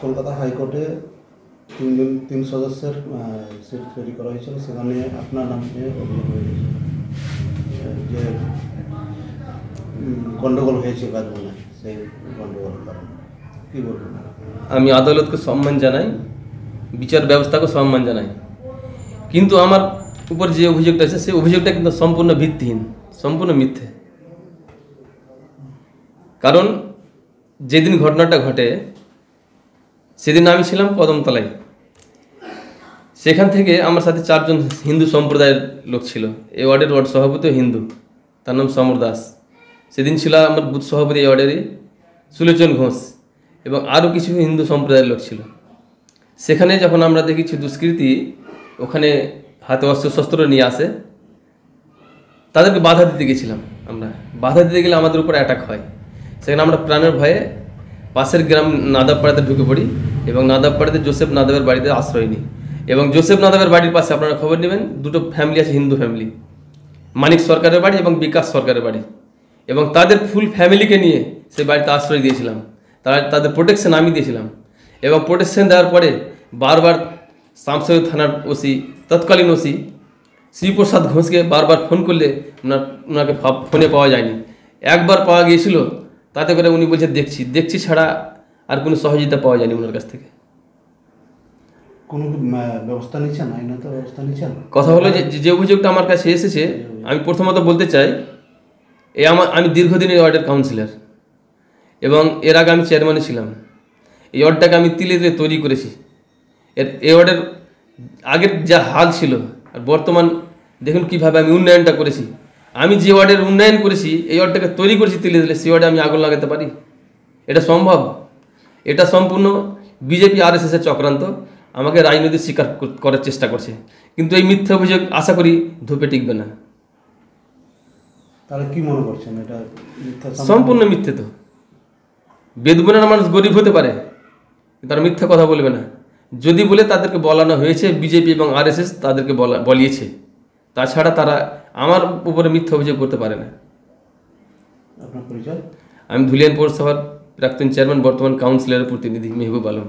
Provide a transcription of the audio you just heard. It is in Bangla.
কলকাতা হাইকোর্টে তিন সদস্যের সিট তৈরি করা হয়েছিল, সেখানে আপনার নাম নিয়ে অভিযোগ হয়েছে যে গণ্ডগোল হয়েছে কাজ বলে, সেই গণ্ডগোলের কারণে কী বলবেন? আমি আদালতকে সম্মান জানাই, বিচার ব্যবস্থাকে সম্মান জানাই, কিন্তু আমার উপর যে অভিযোগটা আছে সেই অভিযোগটা কিন্তু সম্পূর্ণ ভিত্তিহীন, সম্পূর্ণ মিথ্যে। কারণ যেদিন ঘটনাটা ঘটে সেদিন আমি ছিলাম কদমতলায়। সেখান থেকে আমার সাথে 4 জন হিন্দু সম্প্রদায়ের লোক ছিল। এই ওয়ার্ডের ওয়ার্ড সভাপতিও হিন্দু, তার নাম সমর দাস। সেদিন ছিল আমার বুথ সভাপতি এই ওয়ার্ডেরই সুলোচন ঘোষ, এবং আরও কিছু হিন্দু সম্প্রদায়ের লোক ছিল। সেখানে যখন আমরা দেখেছি দুষ্কৃতী ওখানে হাতে অস্ত্রশস্ত্র নিয়ে আসে, তাদেরকে বাধা দিতে গেছিলাম। আমরা বাধা দিতে গেলে আমাদের উপর অ্যাটাক হয়। সেখানে আমরা প্রাণের ভয়ে পাশের গ্রাম নাদাবপাড়াতে ঢুকে পড়ি এবং নাদাবপাড়াতে জোসেফ নাদাবের বাড়িতে আশ্রয় নিই। এবং জোসেফ নাদাবের বাড়ির পাশে আপনারা খবর নেবেন, 2টো ফ্যামিলি আছে, হিন্দু ফ্যামিলি, মানিক সরকারের বাড়ি এবং বিকাশ সরকারের বাড়ি, এবং তাদের ফুল ফ্যামিলিকে নিয়ে সেই বাড়িতে আশ্রয় দিয়েছিলাম। তাদের প্রোটেকশন আমি দিয়েছিলাম, এবং প্রোটেকশন দেওয়ার পরে বারবার শামসের থানার ওসি, তৎকালীন ওসি শ্রীপ্রসাদ ঘোষকে বারবার ফোন করলে ওনাকে ফোনে পাওয়া যায়নি। একবার পাওয়া গিয়েছিল, তাতে করে উনি বলছে দেখছি ছাড়া আর কোনো সহযোগিতা পাওয়া যায়নি ওনার কাছ থেকে। কোনো ব্যবস্থা নিচ্ছেন, আইনত ব্যবস্থা নিচ্ছেন? কথা হলো যে অভিযোগটা আমার কাছে এসেছে, আমি প্রথমত বলতে চাই আমি দীর্ঘদিন এই ওয়ার্ডের কাউন্সিলর, এবং এর আগে আমি চেয়ারম্যানও ছিলাম। এই ওয়ার্ডটাকে আমি তিলে তিলে তৈরি করেছি। এই ওয়ার্ডের আগের যা হাল ছিল আর বর্তমান দেখুন কীভাবে আমি উন্নয়নটা করেছি। আমি যে ওয়ার্ডের উন্নয়ন করেছি, এই ওয়ার্ডটাকে তৈরি করেছি তিলে তিলে, সেই ওয়ার্ডে আমি আগুন লাগাতে পারি? এটা সম্ভব? এটা সম্পূর্ণ বিজেপি RSS-এর চক্রান্ত। আমাকে রাজনৈতিক স্বীকার করার চেষ্টা করছে, কিন্তু এই মিথ্যা অভিযোগ আশা করি ধূপে টিকবে না। তাহলে কি মনে করছেন এটা সম্পূর্ণ মিথ্যে? তো বেদবনের মানুষ গরিব হতে পারে, তারা মিথ্যা কথা বলবে না। যদি বলে তাদেরকে বলানো হয়েছে, বিজেপি এবং RSS তাদেরকে বলিয়েছে, তাছাড়া তারা আমার উপরে মিথ্যা অভিযোগ করতে পারে না। আপনার পরিচয়? আমি ধুলিয়ান পৌরসভার প্রাক্তন চেয়ারম্যান, বর্তমান কাউন্সিলরের প্রতিনিধি মেহবুব আলম।